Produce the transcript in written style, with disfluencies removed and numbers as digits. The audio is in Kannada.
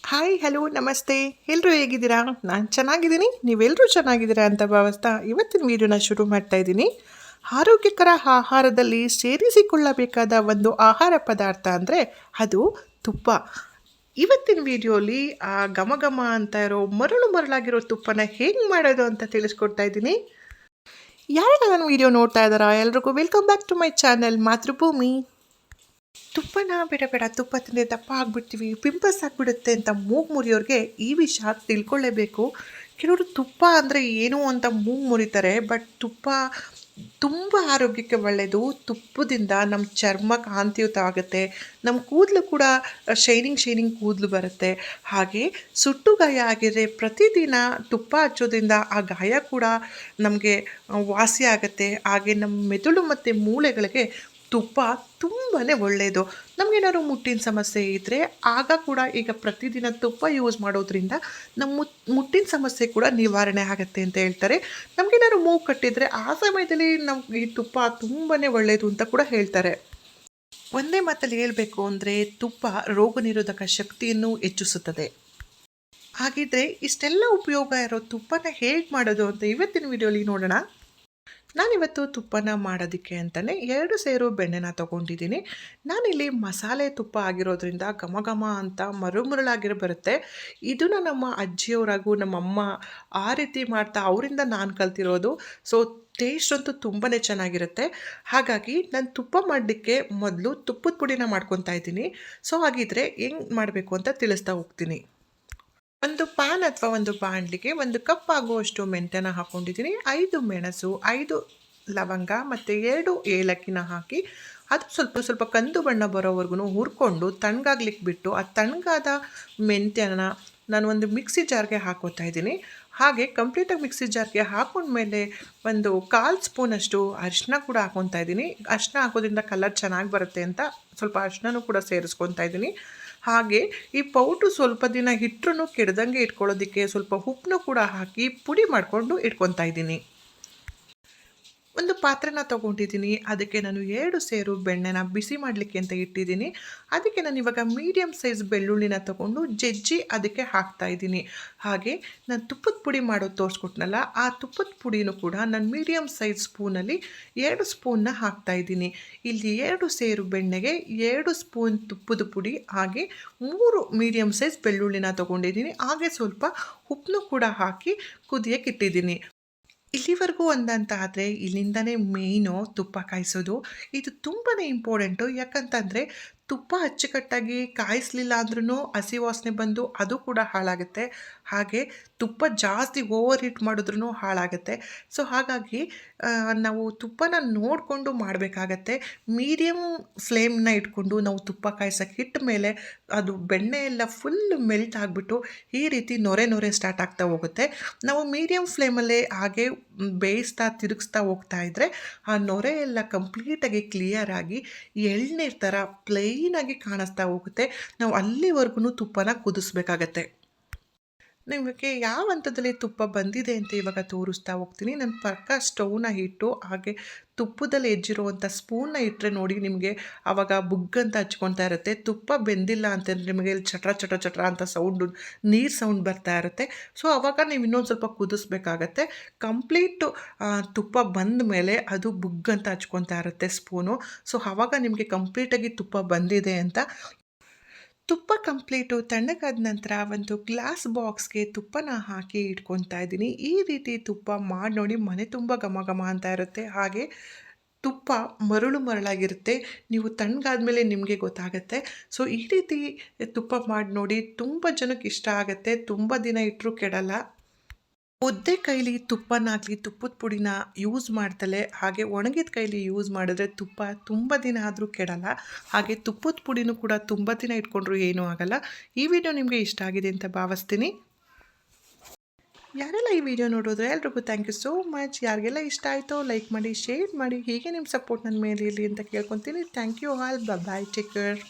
ಹಾಯ್ ಹಲೋ ನಮಸ್ತೆ. ಎಲ್ಲರೂ ಹೇಗಿದ್ದೀರಾ? ನಾನು ಚೆನ್ನಾಗಿದ್ದೀನಿ, ನೀವೆಲ್ಲರೂ ಚೆನ್ನಾಗಿದ್ದೀರಾ ಅಂತ ಭಾವಿಸ್ತಾ ಇವತ್ತಿನ ವೀಡಿಯೋನ ಶುರು ಮಾಡ್ತಾ ಇದ್ದೀನಿ. ಆರೋಗ್ಯಕರ ಆಹಾರದಲ್ಲಿ ಸೇರಿಸಿಕೊಳ್ಳಬೇಕಾದ ಒಂದು ಆಹಾರ ಪದಾರ್ಥ ಅಂದರೆ ಅದು ತುಪ್ಪ. ಇವತ್ತಿನ ವೀಡಿಯೋಲಿ ಆ ಘಮ ಘಮ ಅಂತ ಇರೋ ಮರಳಾಗಿರೋ ತುಪ್ಪನ ಹೇಗೆ ಮಾಡೋದು ಅಂತ ತಿಳಿಸ್ಕೊಡ್ತಾ ಇದ್ದೀನಿ. ಯಾರೆಲ್ಲ ನನ್ನ ವೀಡಿಯೋ ನೋಡ್ತಾ ಇದ್ದಾರಾ ಎಲ್ರಿಗೂ welcome back to my channel Matrubhumi. ತುಪ್ಪನ ಬೇಡ ತುಪ್ಪ ತಿಂದರೆ ದಪ್ಪ ಆಗಿಬಿಡ್ತೀವಿ, ಪಿಂಪಲ್ಸ್ ಆಗಿಬಿಡುತ್ತೆ ಅಂತ ಮೂಗು ಮುರಿಯೋರಿಗೆ ಈ ವಿಷಯ ತಿಳ್ಕೊಳ್ಳೇಬೇಕು. ಕೆಲವರು ತುಪ್ಪ ಅಂದರೆ ಏನು ಅಂತ ಮೂಗು ಮುರಿತಾರೆ, ಬಟ್ ತುಪ್ಪ ತುಂಬ ಆರೋಗ್ಯಕ್ಕೆ ಒಳ್ಳೆಯದು. ತುಪ್ಪದಿಂದ ನಮ್ಮ ಚರ್ಮ ಕಾಂತಿಯುತ ಆಗುತ್ತೆ, ನಮ್ಮ ಕೂದಲು ಕೂಡ ಶೈನಿಂಗ್ ಕೂದಲು ಬರುತ್ತೆ. ಹಾಗೆ ಸುಟ್ಟು ಗಾಯ ಆಗಿದ್ರೆ ಪ್ರತಿದಿನ ತುಪ್ಪ ಹಚ್ಚೋದ್ರಿಂದ ಆ ಗಾಯ ಕೂಡ ನಮಗೆ ವಾಸಿ ಆಗುತ್ತೆ. ಹಾಗೆ ನಮ್ಮ ಮೆದುಳು ಮತ್ತು ಮೂಳೆಗಳಿಗೆ ತುಪ್ಪ ತುಂಬಾ ಒಳ್ಳೆಯದು. ನಮಗೇನಾದ್ರು ಮುಟ್ಟಿನ ಸಮಸ್ಯೆ ಇದ್ದರೆ ಆಗ ಕೂಡ ಈಗ ಪ್ರತಿದಿನ ತುಪ್ಪ ಯೂಸ್ ಮಾಡೋದ್ರಿಂದ ನಮ್ಮ ಮುಟ್ಟಿನ ಸಮಸ್ಯೆ ಕೂಡ ನಿವಾರಣೆ ಆಗುತ್ತೆ ಅಂತ ಹೇಳ್ತಾರೆ. ನಮಗೇನಾದ್ರು ಮೂಗು ಕಟ್ಟಿದರೆ ಆ ಸಮಯದಲ್ಲಿ ನಮ್ಗೆ ಈ ತುಪ್ಪ ತುಂಬಾ ಒಳ್ಳೆಯದು ಅಂತ ಕೂಡ ಹೇಳ್ತಾರೆ. ಒಂದೇ ಮಾತಲ್ಲಿ ಹೇಳಬೇಕು ಅಂದರೆ ತುಪ್ಪ ರೋಗ ನಿರೋಧಕ ಶಕ್ತಿಯನ್ನು ಹೆಚ್ಚಿಸುತ್ತದೆ. ಹಾಗಿದ್ರೆ ಇಷ್ಟೆಲ್ಲ ಉಪಯೋಗ ಇರೋ ತುಪ್ಪನ ಹೇಗೆ ಮಾಡೋದು ಅಂತ ಇವತ್ತಿನ ವಿಡಿಯೋಲಿ ನೋಡೋಣ. ನಾನಿವತ್ತು ತುಪ್ಪನ ಮಾಡೋದಕ್ಕೆ ಅಂತಲೇ 2 ಸೇರು ಬೆಣ್ಣೆನ ತೊಗೊಂಡಿದ್ದೀನಿ. ನಾನಿಲ್ಲಿ ಮಸಾಲೆ ತುಪ್ಪ ಆಗಿರೋದ್ರಿಂದ ಘಮ ಘಮ ಅಂತ ಮರುಳಾಗಿರೋ ಬರುತ್ತೆ. ಇದನ್ನು ನಮ್ಮ ಅಜ್ಜಿಯವರಾಗೂ ನಮ್ಮಮ್ಮ ಆ ರೀತಿ ಮಾಡ್ತಾ ಅವರಿಂದ ನಾನು ಕಲ್ತಿರೋದು. ಸೊ ಟೇಸ್ಟ್ ಅಂತೂ ತುಂಬಾ ಚೆನ್ನಾಗಿರುತ್ತೆ. ಹಾಗಾಗಿ ನಾನು ತುಪ್ಪ ಮಾಡಲಿಕ್ಕೆ ಮೊದಲು ತುಪ್ಪದ ಪುಡಿನ ಮಾಡ್ಕೊತಾ ಇದ್ದೀನಿ. ಸೊ ಹಾಗಿದ್ರೆ ಹೆಂಗೆ ಮಾಡಬೇಕು ಅಂತ ತಿಳಿಸ್ತಾ ಹೋಗ್ತೀನಿ. ಒಂದು ಪ್ಯಾನ್ ಅಥವಾ ಒಂದು ಬಾಣಲಿಗೆ 1 ಕಪ್ ಆಗುವಷ್ಟು ಮೆಂತ್ಯನ ಹಾಕ್ಕೊಂಡಿದ್ದೀನಿ. 5 ಮೆಣಸು, 5 ಲವಂಗ ಮತ್ತು 2 ಏಲಕ್ಕಿನ ಹಾಕಿ ಅದು ಸ್ವಲ್ಪ ಕಂದು ಬಣ್ಣ ಬರೋವರೆಗೂ ಹುರ್ಕೊಂಡು ತಣ್ಣಗಾಗ್ಲಿಕ್ಕೆ ಬಿಟ್ಟು ಆ ತಣ್ಣಗಾದ ಮೆಂತ್ಯನ ನಾನು ಒಂದು ಮಿಕ್ಸಿ ಜಾರ್ಗೆ ಹಾಕೋತಾ ಇದ್ದೀನಿ. ಹಾಗೆ ಕಂಪ್ಲೀಟಾಗಿ ಮಿಕ್ಸಿ ಜಾರ್ಗೆ ಹಾಕೊಂಡ್ಮೇಲೆ ಒಂದು 1/4 ಸ್ಪೂನಷ್ಟು ಅರಿಶಿನ ಕೂಡ ಹಾಕ್ಕೊತಾ ಇದ್ದೀನಿ. ಅರಿಶಿನ ಹಾಕೋದ್ರಿಂದ ಕಲರ್ ಚೆನ್ನಾಗಿ ಬರುತ್ತೆ ಅಂತ ಸ್ವಲ್ಪ ಅರಿಶಿನೂ ಕೂಡ ಸೇರಿಸ್ಕೊತಾ ಇದ್ದೀನಿ. ಹಾಗೆ ಈ ಪೌಡ್ರು ಸ್ವಲ್ಪ ದಿನ ಇಟ್ಟರೂ ಕೆಡದಂಗೆ ಇಟ್ಕೊಳ್ಳೋದಕ್ಕೆ ಸ್ವಲ್ಪ ಉಪ್ಪನ್ನು ಕೂಡ ಹಾಕಿ ಪುಡಿ ಮಾಡಿಕೊಂಡು ಇಟ್ಕೊತಾ ಇದ್ದೀನಿ. ಒಂದು ಪಾತ್ರೆನ ತೊಗೊಂಡಿದ್ದೀನಿ. ಅದಕ್ಕೆ ನಾನು 2 ಸೇರು ಬೆಣ್ಣೆನ ಬಿಸಿ ಮಾಡಲಿಕ್ಕೆ ಅಂತ ಇಟ್ಟಿದ್ದೀನಿ. ಅದಕ್ಕೆ ನಾನು ಇವಾಗ ಮೀಡಿಯಮ್ ಸೈಜ್ ಬೆಳ್ಳುಳ್ಳಿನ ತೊಗೊಂಡು ಜಜ್ಜಿ ಅದಕ್ಕೆ ಹಾಕ್ತಾಯಿದ್ದೀನಿ. ಹಾಗೆ ನಾನು ತುಪ್ಪದ ಪುಡಿ ಮಾಡೋದು ತೋರಿಸ್ಕೊಟ್ನಲ್ಲ, ಆ ತುಪ್ಪದ ಪುಡಿನೂ ಕೂಡ ನಾನು ಮೀಡಿಯಮ್ ಸೈಜ್ ಸ್ಪೂನಲ್ಲಿ 2 ಸ್ಪೂನ್ನ ಹಾಕ್ತಾಯಿದ್ದೀನಿ. ಇಲ್ಲಿ 2 ಸೇರು ಬೆಣ್ಣೆಗೆ 2 ಸ್ಪೂನ್ ತುಪ್ಪದ ಪುಡಿ ಹಾಗೆ 3 ಮೀಡಿಯಮ್ ಸೈಜ್ ಬೆಳ್ಳುಳ್ಳಿನ ತೊಗೊಂಡಿದ್ದೀನಿ. ಹಾಗೆ ಸ್ವಲ್ಪ ಉಪ್ಪನ್ನು ಕೂಡ ಹಾಕಿ ಕುದಿಯಕ್ಕೆ ಇಟ್ಟಿದ್ದೀನಿ. ಇಲ್ಲಿವರೆಗೂ ಒಂದಂತ ಆದರೆ ಇಲ್ಲಿಂದನೇ ಮೇಯ್ನು ತುಪ್ಪ ಕಾಯಿಸೋದು. ಇದು ತುಂಬಾ ಇಂಪಾರ್ಟೆಂಟು. ಯಾಕಂತಂದರೆ ತುಪ್ಪ ಅಚ್ಚುಕಟ್ಟಾಗಿ ಕಾಯಿಸಲಿಲ್ಲ ಅಂದ್ರೂ ಹಸಿ ವಾಸನೆ ಬಂದು ಅದು ಕೂಡ ಹಾಳಾಗುತ್ತೆ. ಹಾಗೆ ತುಪ್ಪ ಜಾಸ್ತಿ ಓವರ್ ಹೀಟ್ ಮಾಡಿದ್ರೂ ಹಾಳಾಗುತ್ತೆ. ಸೊ ಹಾಗಾಗಿ ನಾವು ತುಪ್ಪನ ನೋಡಿಕೊಂಡು ಮಾಡಬೇಕಾಗತ್ತೆ. ಮೀಡಿಯಮ್ ಫ್ಲೇಮ್ನ ಇಟ್ಕೊಂಡು ನಾವು ತುಪ್ಪ ಕಾಯ್ಸೋಕ್ಕೆ ಇಟ್ಟ ಮೇಲೆ ಅದು ಬೆಣ್ಣೆ ಎಲ್ಲ ಫುಲ್ ಮೆಲ್ಟ್ ಆಗಿಬಿಟ್ಟು ಈ ರೀತಿ ನೊರೆ ಸ್ಟಾರ್ಟ್ ಆಗ್ತಾ ಹೋಗುತ್ತೆ. ನಾವು ಮೀಡಿಯಮ್ ಫ್ಲೇಮಲ್ಲೇ ಹಾಗೆ ಬೇಯಿಸ್ತಾ ತಿರುಗಿಸ್ತಾ ಹೋಗ್ತಾ ಇದ್ದರೆ ಆ ನೊರೆ ಎಲ್ಲ ಕಂಪ್ಲೀಟಾಗಿ ಕ್ಲಿಯರಾಗಿ ಎಳ್ನೀರು ಥರ ಪ್ಲೈನಾಗಿ ಕಾಣಿಸ್ತಾ ಹೋಗುತ್ತೆ. ನಾವು ಅಲ್ಲಿವರೆಗೂ ತುಪ್ಪನ ಕುದಿಸ್ಬೇಕಾಗತ್ತೆ. ನಿಮಗೆ ಯಾವ ಹಂತದಲ್ಲಿ ತುಪ್ಪ ಬಂದಿದೆ ಅಂತ ಇವಾಗ ತೋರಿಸ್ತಾ ಹೋಗ್ತೀನಿ. ನನ್ನ ಪಕ್ಕ ಸ್ಟವ್ನ ಇಟ್ಟು ಹಾಗೆ ತುಪ್ಪದಲ್ಲಿ ಹೆಜ್ಜಿರುವಂಥ ಸ್ಪೂನ್ನ ಇಟ್ಟರೆ ನೋಡಿ ನಿಮಗೆ ಆವಾಗ ಬುಗ್ಗಂತ ಹಚ್ಕೊತಾ ಇರುತ್ತೆ. ತುಪ್ಪ ಬೆಂದಿಲ್ಲ ಅಂತಂದರೆ ನಿಮಗೆ ಚಟ್ರ ಅಂತ ಸೌಂಡು ನೀರು ಸೌಂಡ್ ಬರ್ತಾ ಇರುತ್ತೆ. ಸೊ ಆವಾಗ ನೀವು ಇನ್ನೊಂದು ಸ್ವಲ್ಪ ಕುದಿಸ್ಬೇಕಾಗತ್ತೆ. ಕಂಪ್ಲೀಟು ತುಪ್ಪ ಬಂದ ಮೇಲೆ ಅದು ಬುಗ್ಗಂತ ಹಚ್ಕೊತಾ ಇರುತ್ತೆ ಸ್ಪೂನು. ಸೊ ಆವಾಗ ನಿಮಗೆ ಕಂಪ್ಲೀಟಾಗಿ ತುಪ್ಪ ಬಂದಿದೆ ಅಂತ. ತುಪ್ಪ ಕಂಪ್ಲೀಟು ತಣ್ಣಗಾದ ನಂತರ ಒಂದು ಗ್ಲಾಸ್ ಬಾಕ್ಸ್ಗೆ ತುಪ್ಪನ ಹಾಕಿ ಇಟ್ಕೊತಾ ಇದ್ದೀನಿ. ಈ ರೀತಿ ತುಪ್ಪ ಮಾಡಿ ನೋಡಿ, ಮನೆ ತುಂಬ ಘಮ ಘಮ ಅಂತ ಇರುತ್ತೆ. ಹಾಗೆ ತುಪ್ಪ ಮರಳಾಗಿರುತ್ತೆ. ನೀವು ತಣ್ಣಗಾದ್ಮೇಲೆ ನಿಮಗೆ ಗೊತ್ತಾಗುತ್ತೆ. ಸೊ ಈ ರೀತಿ ತುಪ್ಪ ಮಾಡಿ ನೋಡಿ, ತುಂಬ ಜನಕ್ಕೆ ಇಷ್ಟ ಆಗುತ್ತೆ. ತುಂಬ ದಿನ ಇಟ್ಟರೂ ಕೆಡಲ್ಲ. ಒದ್ದೆ ಕೈಲಿ ತುಪ್ಪನಾಗಲಿ ತುಪ್ಪದ ಪುಡಿನ ಯೂಸ್ ಮಾಡ್ತಲೇ ಹಾಗೆ ಒಣಗಿದ ಕೈಲಿ ಯೂಸ್ ಮಾಡಿದ್ರೆ ತುಪ್ಪ ತುಂಬ ದಿನ ಆದರೂ ಕೆಡಲ್ಲ. ಹಾಗೆ ತುಪ್ಪದ ಪುಡಿನೂ ಕೂಡ ತುಂಬ ದಿನ ಇಟ್ಕೊಂಡ್ರೂ ಏನೂ ಆಗಲ್ಲ. ಈ ವಿಡಿಯೋ ನಿಮಗೆ ಇಷ್ಟ ಆಗಿದೆ ಅಂತ ಭಾವಿಸ್ತೀನಿ. ಯಾರೆಲ್ಲ ಈ ವಿಡಿಯೋ ನೋಡಿದ್ರೆ ಎಲ್ರಿಗೂ ಥ್ಯಾಂಕ್ ಯು ಸೋ ಮಚ್. ಯಾರಿಗೆಲ್ಲ ಇಷ್ಟ ಆಯಿತೋ ಲೈಕ್ ಮಾಡಿ, ಶೇರ್ ಮಾಡಿ. ಹೀಗೆ ನಿಮ್ಮ ಸಪೋರ್ಟ್ ನನ್ನ ಮೇಲೆ ಇರಲಿ ಅಂತ ಕೇಳ್ಕೊತೀನಿ. Thank you all. Bye, take care.